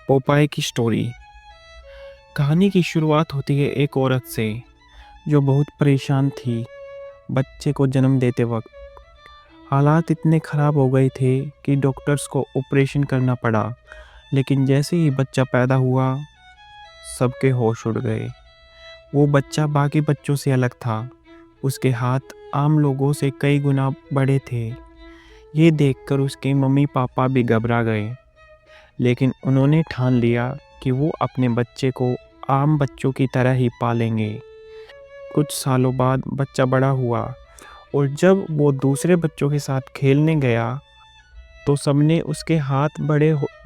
Popeye की story. कहानी की शुरुआत होती है एक औरत से जो बहुत परेशान थी बच्चे को जन्म देते वक्त। हालात इतने ख़राब हो गए थे कि डॉक्टर्स को ऑपरेशन करना पड़ा, लेकिन जैसे ही बच्चा पैदा हुआ सबके होश उड़ गए। वो बच्चा बाकी बच्चों से अलग था। उसके हाथ आम लोगों से कई गुना बड़े थे। ये देखकर उसके मम्मी पापा भी घबरा गए, लेकिन उन्होंने ठान लिया कि वो अपने बच्चे को आम बच्चों की तरह ही पालेंगे। कुछ सालों बाद बच्चा बड़ा हुआ और जब वो दूसरे बच्चों के साथ खेलने गया तो सबने उसके हाथ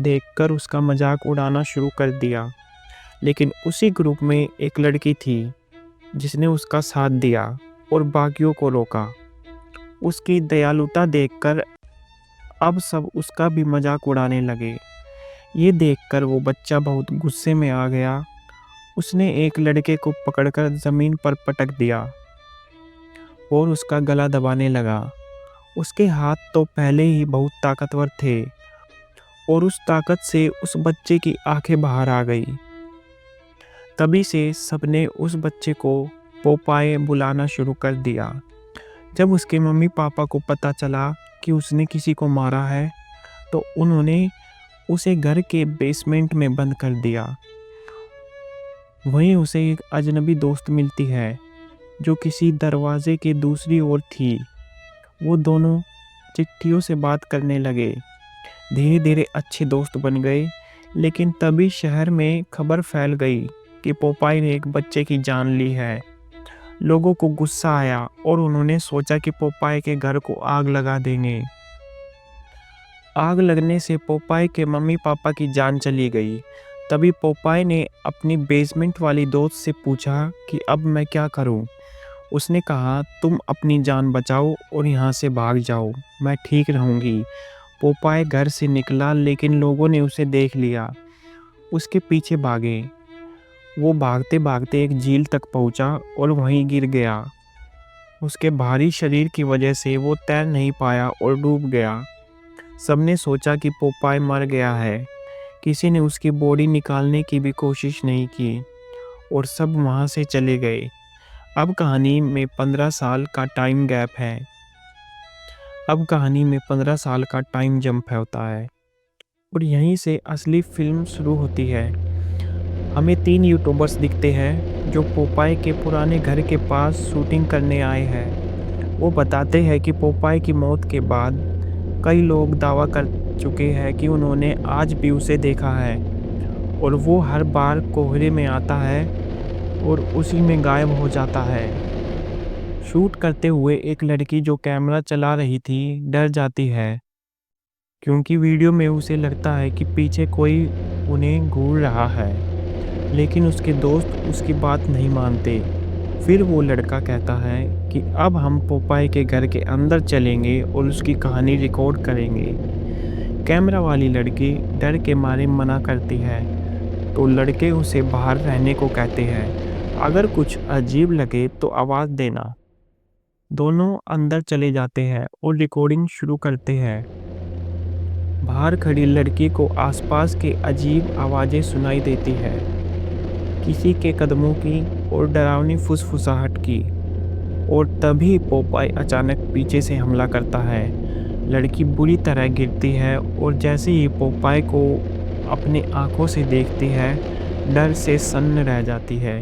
देखकर उसका मजाक उड़ाना शुरू कर दिया। लेकिन उसी ग्रुप में एक लड़की थी जिसने उसका साथ दिया और बाकियों को रोका। उसकी दयालुता देखकर अब सब उसका भी मजाक उड़ाने लगे। ये देखकर वो बच्चा बहुत गुस्से में आ गया। उसने एक लड़के को पकड़कर जमीन पर पटक दिया और उसका गला दबाने लगा। उसके हाथ तो पहले ही बहुत ताकतवर थे और उस ताकत से उस बच्चे की आंखें बाहर आ गई। तभी से सबने उस बच्चे को पोपाय बुलाना शुरू कर दिया। जब उसके मम्मी पापा को पता चला कि उसने किसी को मारा है तो उन्होंने उसे घर के बेसमेंट में बंद कर दिया। वहीं उसे एक अजनबी दोस्त मिलती है जो किसी दरवाजे के दूसरी ओर थी। वो दोनों चिट्ठियों से बात करने लगे। धीरे धीरे अच्छे दोस्त बन गए, लेकिन तभी शहर में खबर फैल गई कि पोपाय ने एक बच्चे की जान ली है। लोगों को गुस्सा आया और उन्होंने सोचा कि पोपाय के घर को आग लगा देंगे। आग लगने से पोपाय के मम्मी पापा की जान चली गई। तभी पोपाय ने अपनी बेसमेंट वाली दोस्त से पूछा कि अब मैं क्या करूं। उसने कहा, तुम अपनी जान बचाओ और यहाँ से भाग जाओ, मैं ठीक रहूंगी। पोपाय घर से निकला, लेकिन लोगों ने उसे देख लिया। उसके पीछे भागे। वो भागते भागते एक झील तक पहुंचा और वहीं गिर गया। उसके भारी शरीर की वजह से वो तैर नहीं पाया और डूब गया। सबने सोचा कि पोपाय मर गया है। किसी ने उसकी बॉडी निकालने की भी कोशिश नहीं की और सब वहाँ से चले गए। अब कहानी में 15 साल का टाइम गैप है। अब कहानी में 15 साल का टाइम जंप होता है और यहीं से असली फिल्म शुरू होती है। हमें 3 यूट्यूबर्स दिखते हैं जो पोपाय के पुराने घर के पास शूटिंग करने आए हैं। वो बताते हैं कि पोपाय की मौत के बाद कई लोग दावा कर चुके हैं कि उन्होंने आज भी उसे देखा है और वो हर बार कोहरे में आता है और उसी में गायब हो जाता है। शूट करते हुए एक लड़की जो कैमरा चला रही थी डर जाती है, क्योंकि वीडियो में उसे लगता है कि पीछे कोई उन्हें घूर रहा है। लेकिन उसके दोस्त उसकी बात नहीं मानते। फिर वो लड़का कहता है कि अब हम पोपाय के घर के अंदर चलेंगे और उसकी कहानी रिकॉर्ड करेंगे। कैमरा वाली लड़की डर के मारे मना करती है, तो लड़के उसे बाहर रहने को कहते हैं। अगर कुछ अजीब लगे तो आवाज़ देना। दोनों अंदर चले जाते हैं और रिकॉर्डिंग शुरू करते हैं। बाहर खड़ी लड़की को आसपास के अजीब आवाज़ें सुनाई देती है, किसी के कदमों की और डरावनी फुसफुसाहट की। और तभी पोपाय अचानक पीछे से हमला करता है। लड़की बुरी तरह गिरती है और जैसे ही पोपाय को अपनी आंखों से देखती है, डर से सन्न रह जाती है।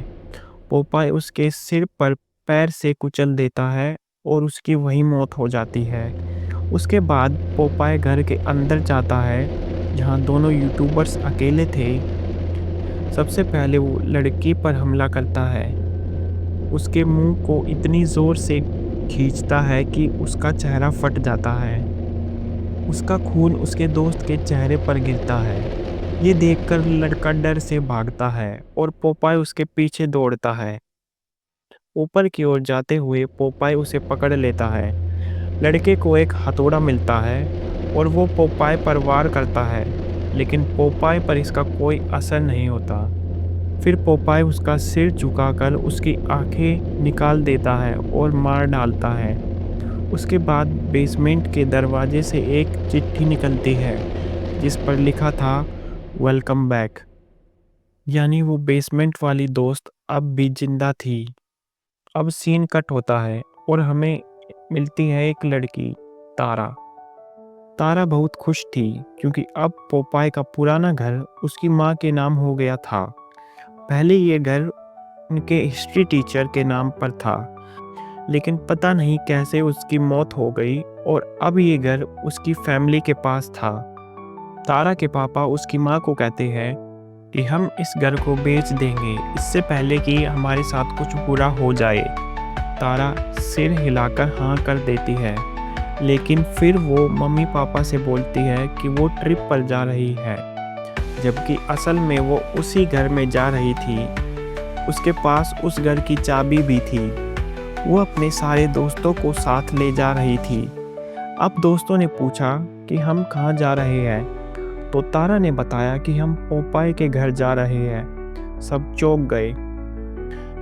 पोपाय उसके सिर पर पैर से कुचल देता है और उसकी वहीं मौत हो जाती है। उसके बाद पोपाय घर के अंदर जाता है जहां दोनों यूट्यूबर्स अकेले थे। सबसे पहले वो लड़की पर हमला करता है। उसके मुंह को इतनी जोर से खींचता है कि उसका चेहरा फट जाता है। उसका खून उसके दोस्त के चेहरे पर गिरता है। ये देखकर लड़का डर से भागता है और पोपाय उसके पीछे दौड़ता है। ऊपर की ओर जाते हुए पोपाय उसे पकड़ लेता है। लड़के को एक हथौड़ा मिलता है और वो पोपाय पर वार करता है, लेकिन पोपाय पर इसका कोई असर नहीं होता। फिर पोपाय उसका सिर झुकाकर उसकी आंखें निकाल देता है और मार डालता है। उसके बाद बेसमेंट के दरवाजे से एक चिट्ठी निकलती है जिस पर लिखा था, वेलकम बैक। यानी वो बेसमेंट वाली दोस्त अब भी जिंदा थी। अब सीन कट होता है और हमें मिलती है एक लड़की, तारा। तारा बहुत खुश थी क्योंकि अब पोपाय का पुराना घर उसकी माँ के नाम हो गया था। पहले ये घर उनके हिस्ट्री टीचर के नाम पर था, लेकिन पता नहीं कैसे उसकी मौत हो गई और अब ये घर उसकी फैमिली के पास था। तारा के पापा उसकी माँ को कहते हैं कि हम इस घर को बेच देंगे इससे पहले कि हमारे साथ कुछ बुरा हो जाए। तारा सिर हिलाकर हाँ कर देती है, लेकिन फिर वो मम्मी पापा से बोलती है कि वो ट्रिप पर जा रही है, जबकि असल में वो उसी घर में जा रही थी। उसके पास उस घर की चाबी भी थी। वो अपने सारे दोस्तों को साथ ले जा रही थी। अब दोस्तों ने पूछा कि हम कहाँ जा रहे हैं, तो तारा ने बताया कि हम पोपाय के घर जा रहे हैं। सब चौंक गए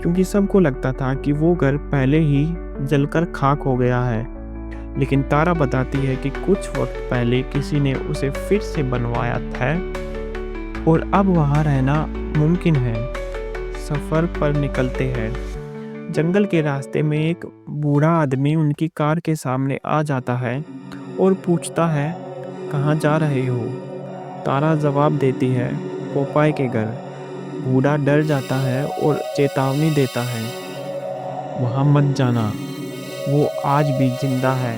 क्योंकि सबको लगता था कि वो घर पहले ही जलकर खाक हो गया है। लेकिन तारा बताती है कि कुछ वक्त पहले किसी ने उसे फिर से बनवाया था और अब वहाँ रहना मुमकिन है। सफ़र पर निकलते हैं। जंगल के रास्ते में एक बूढ़ा आदमी उनकी कार के सामने आ जाता है और पूछता है, कहाँ जा रहे हो? तारा जवाब देती है, पोपाय के घर। बूढ़ा डर जाता है और चेतावनी देता है, वहाँ मत जाना, वो आज भी जिंदा है।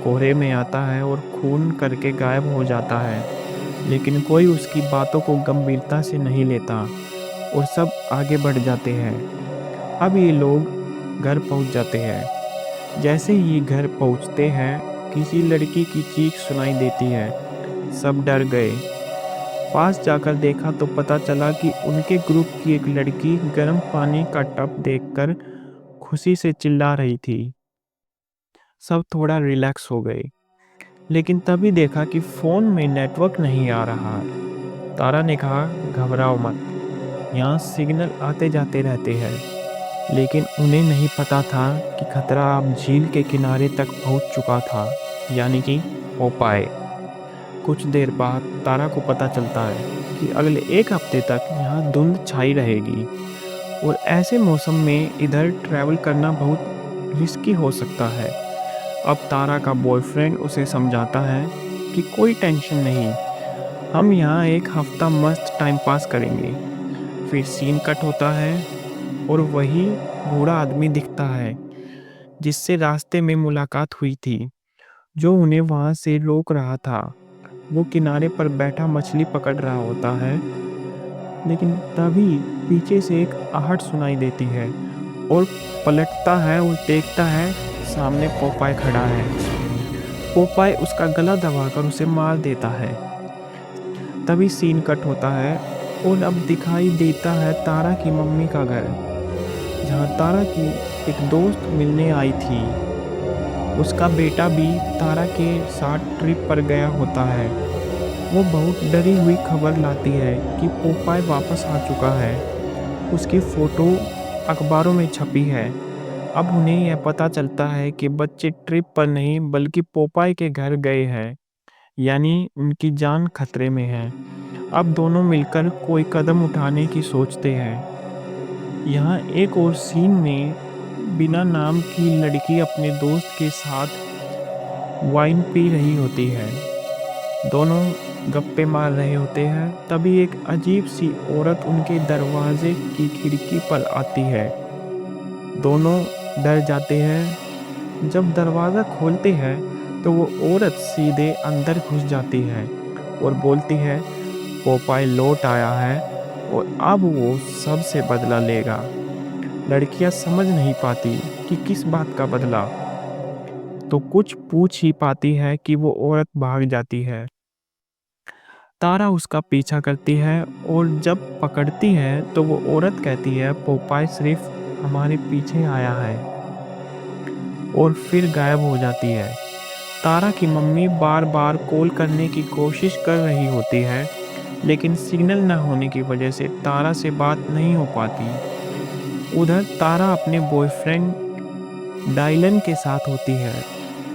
कोहरे में आता है और खून करके गायब हो जाता है, लेकिन कोई उसकी बातों को गंभीरता से नहीं लेता और सब आगे बढ़ जाते हैं। अब ये लोग घर पहुंच जाते हैं। जैसे ही घर पहुंचते हैं, किसी लड़की की चीख सुनाई देती है। सब डर गए। पास जाकर देखा तो पता चला कि उनके ग्रुप की एक लड़की गर्म पानी का टब देखकर खुशी से चिल्ला रही थी। सब थोड़ा रिलैक्स हो गए, लेकिन तभी देखा कि फ़ोन में नेटवर्क नहीं आ रहा। तारा ने कहा, घबराओ मत, यहाँ सिग्नल आते जाते रहते हैं। लेकिन उन्हें नहीं पता था कि खतरा अब झील के किनारे तक पहुँच चुका था, यानी कि पोपाय। कुछ देर बाद तारा को पता चलता है कि अगले एक हफ्ते तक यहाँ धुंध छाई रहेगी और ऐसे मौसम में इधर ट्रैवल करना बहुत रिस्की हो सकता है। अब तारा का बॉयफ्रेंड उसे समझाता है कि कोई टेंशन नहीं, हम यहाँ एक हफ्ता मस्त टाइम पास करेंगे। फिर सीन कट होता है और वही बूढ़ा आदमी दिखता है जिससे रास्ते में मुलाकात हुई थी, जो उन्हें वहाँ से रोक रहा था। वो किनारे पर बैठा मछली पकड़ रहा होता है, लेकिन तभी पीछे से एक आहट सुनाई देती है और पलटता है और देखता है सामने पोपाय खड़ा है। पोपाय उसका गला दबाकर उसे मार देता है। तभी सीन कट होता है और अब दिखाई देता है तारा की मम्मी का घर, जहाँ तारा की एक दोस्त मिलने आई थी। उसका बेटा भी तारा के साथ ट्रिप पर गया होता है। वो बहुत डरी हुई खबर लाती है कि पोपाय वापस आ चुका है। उसकी फ़ोटो अखबारों में छपी है। अब उन्हें यह पता चलता है कि बच्चे ट्रिप पर नहीं बल्कि पोपाय के घर गए हैं, यानी उनकी जान खतरे में है। अब दोनों मिलकर कोई कदम उठाने की सोचते हैं। यहाँ एक और सीन में बिना नाम की लड़की अपने दोस्त के साथ वाइन पी रही होती है। दोनों गप्पे मार रहे होते हैं। तभी एक अजीब सी औरत उनके दरवाजे की खिड़की पर आती है। दोनों डर जाते हैं। जब दरवाज़ा खोलते हैं तो वो औरत सीधे अंदर घुस जाती है और बोलती है, पोपाय लौट आया है और अब वो सबसे बदला लेगा। लड़कियां समझ नहीं पाती कि किस बात का बदला, तो कुछ पूछ ही पाती है कि वो औरत भाग जाती है। तारा उसका पीछा करती है और जब पकड़ती है तो वो औरत कहती है, पोपाय सिर्फ हमारे पीछे आया है, और फिर गायब हो जाती है। तारा की मम्मी बार बार कॉल करने की कोशिश कर रही होती है, लेकिन सिग्नल न होने की वजह से तारा से बात नहीं हो पाती। उधर तारा अपने बॉयफ्रेंड डायलन के साथ होती है,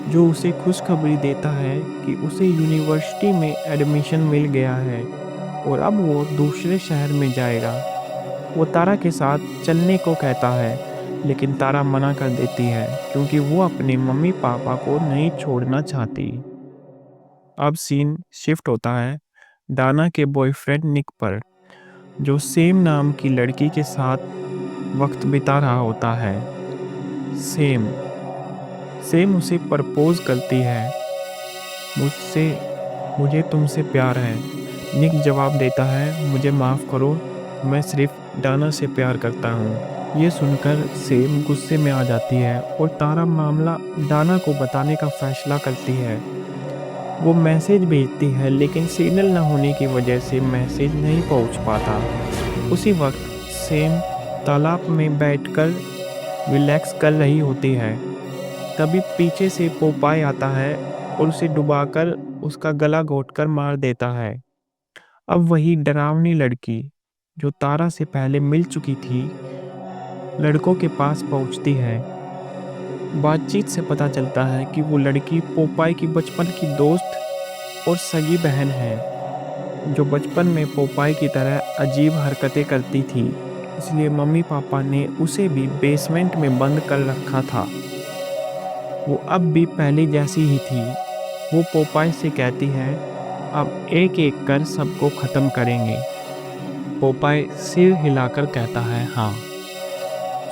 जो उसे खुशखबरी देता है कि उसे यूनिवर्सिटी में एडमिशन मिल गया है। और अब वो दूसरे शहर में जाएगा। वो तारा के साथ चलने को कहता है, लेकिन तारा मना कर देती है क्योंकि वो अपने मम्मी पापा को नहीं छोड़ना चाहती। अब सीन शिफ्ट होता है डाना के बॉयफ्रेंड निक पर, जो सेम नाम की लड़की के साथ वक्त बिता रहा होता है। सेम सेम उसे प्रपोज करती है, मुझसे मुझे तुमसे प्यार है। निक जवाब देता है, मुझे माफ़ करो, मैं सिर्फ डाना से प्यार करता हूँ। ये सुनकर सेम गुस्से में आ जाती है और तारा मामला डाना को बताने का फैसला करती है। वो मैसेज भेजती है, लेकिन सिग्नल न होने की वजह से मैसेज नहीं पहुंच पाता। उसी वक्त सेम तालाब में बैठकर रिलैक्स कर रही होती है। तभी पीछे से पोपाई आता है और उसे डुबाकर उसका गला घोंटकर मार देता है। अब वही डरावनी लड़की जो तारा से पहले मिल चुकी थी, लड़कों के पास पहुंचती है। बातचीत से पता चलता है कि वो लड़की पोपाई की बचपन की दोस्त और सगी बहन है, जो बचपन में पोपाई की तरह अजीब हरकतें करती थी। इसलिए मम्मी पापा ने उसे भी बेसमेंट में बंद कर रखा था। वो अब भी पहले जैसी ही थी। वो पोपाई से कहती है, अब एक एक कर सबको ख़त्म करेंगे। पोपाई सिर हिलाकर कहता है, हाँ।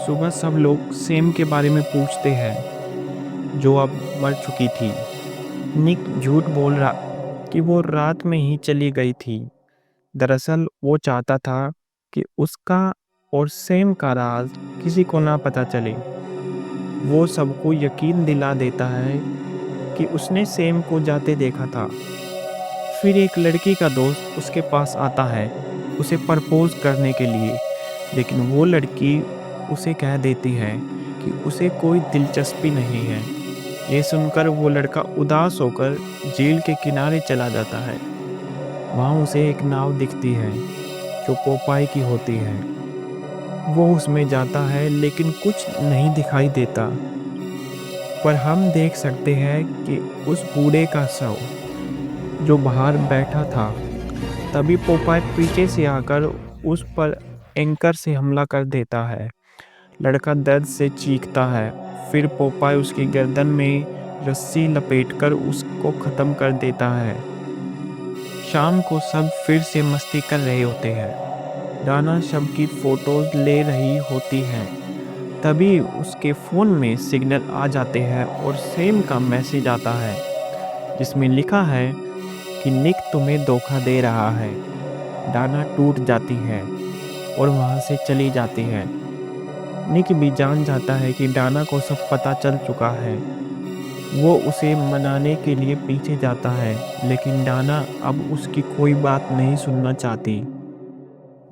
सुबह सब लोग सेम के बारे में पूछते हैं, जो अब मर चुकी थी। निक झूठ बोल रहा कि वो रात में ही चली गई थी। दरअसल वो चाहता था कि उसका और सेम का राज किसी को ना पता चले। वो सबको यकीन दिला देता है कि उसने सेम को जाते देखा था। फिर एक लड़की का दोस्त उसके पास आता है उसे प्रपोज करने के लिए, लेकिन वो लड़की उसे कह देती है कि उसे कोई दिलचस्पी नहीं है। ये सुनकर वो लड़का उदास होकर झील के किनारे चला जाता है। वहाँ उसे एक नाव दिखती है जो पोपाई की होती है। वो उसमें जाता है, लेकिन कुछ नहीं दिखाई देता। पर हम देख सकते हैं कि उस बूढ़े का शव जो बाहर बैठा था। तभी पोपाई पीछे से आकर उस पर एंकर से हमला कर देता है। लड़का दर्द से चीखता है। फिर पोपाई उसकी गर्दन में रस्सी लपेटकर उसको ख़त्म कर देता है। शाम को सब फिर से मस्ती कर रहे होते हैं। डाना शव की फोटोज ले रही होती है। तभी उसके फ़ोन में सिग्नल आ जाते हैं और सेम का मैसेज आता है, जिसमें लिखा है कि निक तुम्हें धोखा दे रहा है। डाना टूट जाती है और वहाँ से चली जाती है। निक भी जान जाता है कि डाना को सब पता चल चुका है। वो उसे मनाने के लिए पीछे जाता है, लेकिन डाना अब उसकी कोई बात नहीं सुनना चाहती।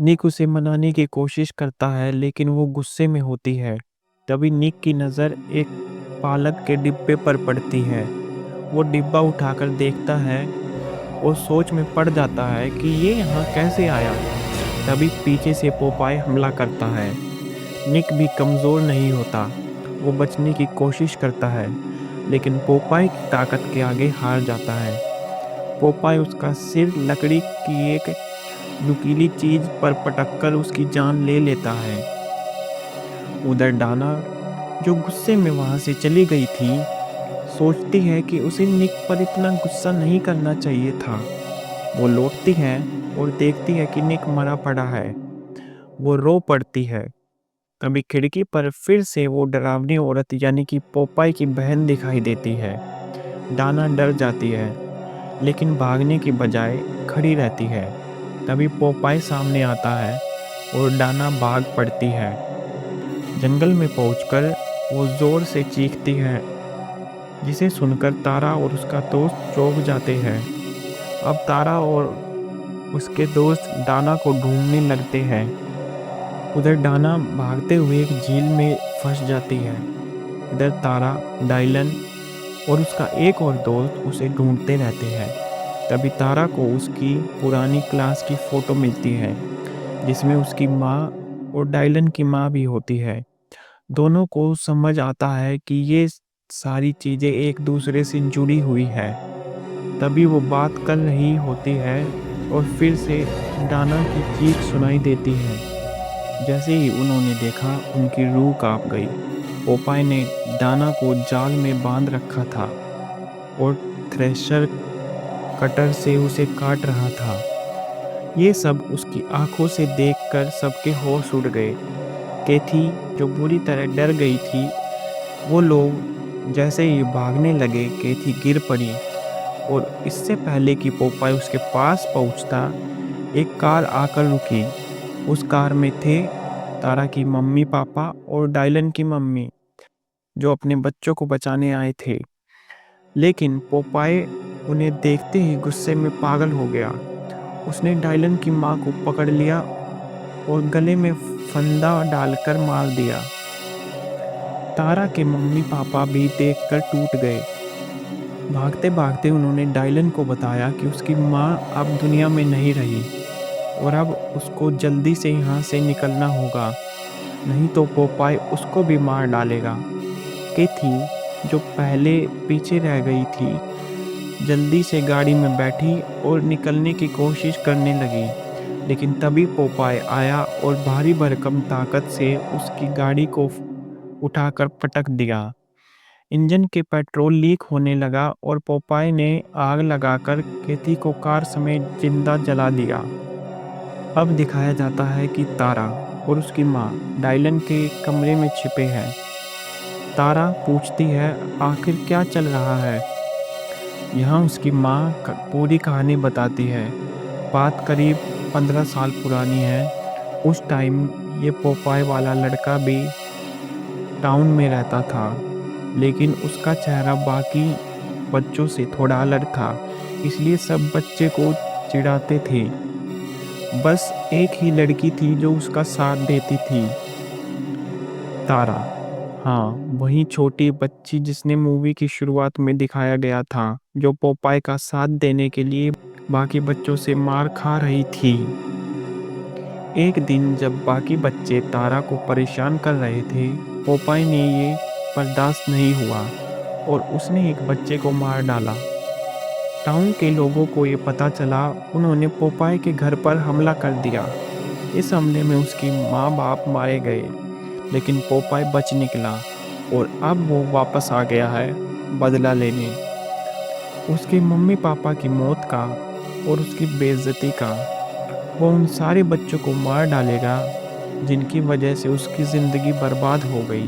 निक उसे मनाने की कोशिश करता है, लेकिन वो गुस्से में होती है। तभी निक की नज़र एक पालक के डिब्बे पर पड़ती है। वो डिब्बा उठाकर देखता है और सोच में पड़ जाता है कि ये यहाँ कैसे आया। तभी पीछे से पोपाई हमला करता है। निक भी कमज़ोर नहीं होता। वो बचने की कोशिश करता है, लेकिन पोपाई की ताकत के आगे हार जाता है। पोपाई उसका सिर लकड़ी की एक नुकीली चीज़ पर पटककर उसकी जान ले लेता है। उधर डाना, जो गुस्से में वहाँ से चली गई थी, सोचती है कि उसे निक पर इतना गुस्सा नहीं करना चाहिए था। वो लौटती है और देखती है कि निक मरा पड़ा है। वो रो पड़ती है। तभी खिड़की पर फिर से वो डरावनी औरत यानी कि पोपाई की बहन दिखाई देती है। डाना डर जाती है, लेकिन भागने की बजाय खड़ी रहती है। तभी पोपाई सामने आता है और डाना भाग पड़ती है। जंगल में पहुंचकर वो जोर से चीखती है, जिसे सुनकर तारा और उसका दोस्त चौंक जाते हैं। अब तारा और उसके दोस्त डाना को ढूंढने लगते हैं। उधर डाना भागते हुए एक झील में फंस जाती है। इधर तारा, डायलन और उसका एक और दोस्त उसे ढूंढते रहते हैं। तभी तारा को उसकी पुरानी क्लास की फ़ोटो मिलती है, जिसमें उसकी माँ और डायलन की माँ भी होती है। दोनों को समझ आता है कि ये सारी चीज़ें एक दूसरे से जुड़ी हुई है। तभी वो बात कर रही होती है और फिर से डाना की चीख सुनाई देती है। जैसे ही उन्होंने देखा, उनकी रूह कांप गई। पोपाय ने डाना को जाल में बांध रखा था और थ्रेशर कटर से उसे काट रहा था। ये सब उसकी आंखों से देखकर सबके होश उड़ गए। केथी, जो बुरी तरह डर गई थी, वो लोग जैसे ही भागने लगे, केथी गिर पड़ी और इससे पहले कि पोपाय उसके पास पहुंचता, एक कार आकर रुकी। उस कार में थे तारा की मम्मी पापा और डायलन की मम्मी, जो अपने बच्चों को बचाने आए थे। लेकिन पोपाय उन्हें देखते ही गुस्से में पागल हो गया। उसने डायलन की माँ को पकड़ लिया और गले में फंदा डालकर मार दिया। तारा के मम्मी पापा भी देखकर टूट गए। भागते भागते उन्होंने डायलन को बताया कि उसकी माँ अब दुनिया में नहीं रही और अब उसको जल्दी से यहाँ से निकलना होगा, नहीं तो पोपाय उसको भी मार डालेगा। केथी, जो पहले पीछे रह गई थी, जल्दी से गाड़ी में बैठी और निकलने की कोशिश करने लगी। लेकिन तभी पोपाय आया और भारी भरकम ताकत से उसकी गाड़ी को उठाकर पटक दिया। इंजन के पेट्रोल लीक होने लगा और पोपाय ने आग लगाकर केथी को कार समेत जिंदा जला दिया। अब दिखाया जाता है कि तारा और उसकी माँ डायलन के कमरे में छिपे हैं। तारा पूछती है, आखिर क्या चल रहा है? यहाँ उसकी माँ पूरी कहानी बताती है। बात करीब 15 साल पुरानी है। उस टाइम ये पोपाय वाला लड़का भी टाउन में रहता था, लेकिन उसका चेहरा बाकी बच्चों से थोड़ा अलग था, इसलिए सब बच्चे को चिढ़ाते थे। बस एक ही लड़की थी जो उसका साथ देती थी, तारा। हाँ, वही छोटी बच्ची जिसने मूवी की शुरुआत में दिखाया गया था, जो पोपाय का साथ देने के लिए बाकी बच्चों से मार खा रही थी। एक दिन जब बाकी बच्चे तारा को परेशान कर रहे थे, पोपाय ने ये बर्दाश्त नहीं हुआ और उसने एक बच्चे को मार डाला। टाउन के लोगों को ये पता चला, उन्होंने पोपाय के घर पर हमला कर दिया। इस हमले में उसकी माँ बाप मारे गए, लेकिन पोपाय बच निकला और अब वो वापस आ गया है बदला लेने, उसके मम्मी पापा की मौत का और उसकी बेइज्जती का। वो उन सारे बच्चों को मार डालेगा जिनकी वजह से उसकी ज़िंदगी बर्बाद हो गई।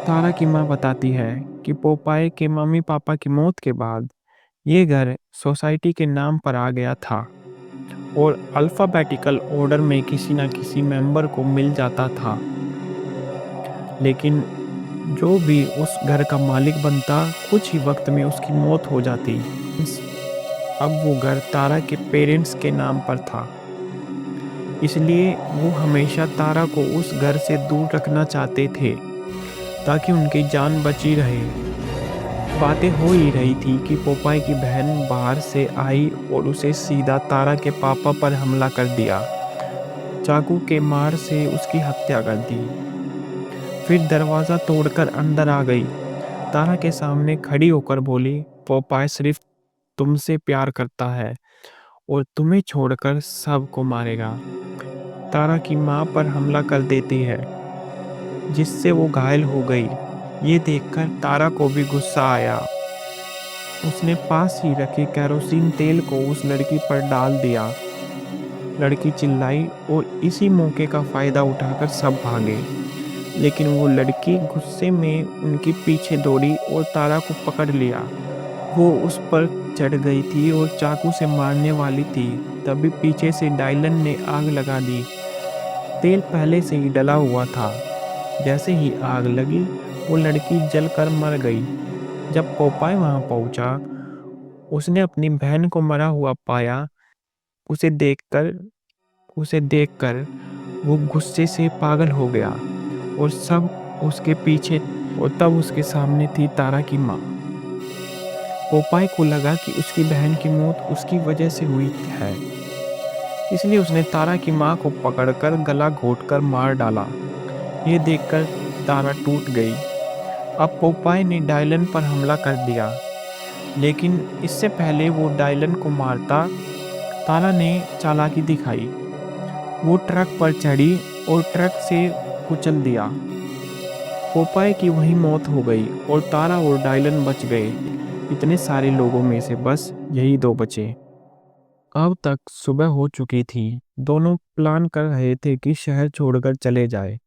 तारा की माँ बताती है कि पोपाय के मम्मी पापा की मौत के बाद ये घर सोसाइटी के नाम पर आ गया था और अल्फ़ाबेटिकल ऑर्डर में किसी न किसी मेंबर को मिल जाता था। लेकिन जो भी उस घर का मालिक बनता, कुछ ही वक्त में उसकी मौत हो जाती। अब वो घर तारा के पेरेंट्स के नाम पर था, इसलिए वो हमेशा तारा को उस घर से दूर रखना चाहते थे ताकि उनकी जान बची रहे। बातें हो ही रही थी कि पोपाय की बहन बाहर से आई और उसे सीधा तारा के पापा पर हमला कर दिया। चाकू के मार से उसकी हत्या कर दी। फिर दरवाज़ा तोड़कर अंदर आ गई। तारा के सामने खड़ी होकर बोली, पोपाय सिर्फ तुमसे प्यार करता है और तुम्हें छोड़कर सबको मारेगा। तारा की माँ पर हमला कर देती है, जिससे वो घायल हो गई। ये देखकर तारा को भी गुस्सा आया। उसने पास ही रखे केरोसिन तेल को उस लड़की पर डाल दिया। लड़की चिल्लाई और इसी मौके का फ़ायदा उठाकर सब भागे। लेकिन वो लड़की गुस्से में उनके पीछे दौड़ी और तारा को पकड़ लिया। वो उस पर चढ़ गई थी और चाकू से मारने वाली थी। तभी पीछे से डायलन ने आग लगा दी। तेल पहले से ही डला हुआ था। जैसे ही आग लगी, वो लड़की जलकर मर गई। जब पोपाय वहां पहुंचा, उसने अपनी बहन को मरा हुआ पाया। उसे देखकर उसे देखकर वो गुस्से से पागल हो गया और सब उसके पीछे, और तब उसके सामने थी तारा की माँ। पोपाय को लगा कि उसकी बहन की मौत उसकी वजह से हुई है, इसलिए उसने तारा की माँ को पकड़कर गला घोंटकर मार डाला। ये देखकर तारा टूट गई। अब पोपाय ने डायलन पर हमला कर दिया, लेकिन इससे पहले वो डायलन को मारता, तारा ने चालाकी दिखाई। वो ट्रक पर चढ़ी और ट्रक से कुचल दिया। पोपाय की वहीं मौत हो गई और तारा और डायलन बच गए। इतने सारे लोगों में से बस यही दो बचे। अब तक सुबह हो चुकी थी। दोनों प्लान कर रहे थे कि शहर छोड़कर चले जाए।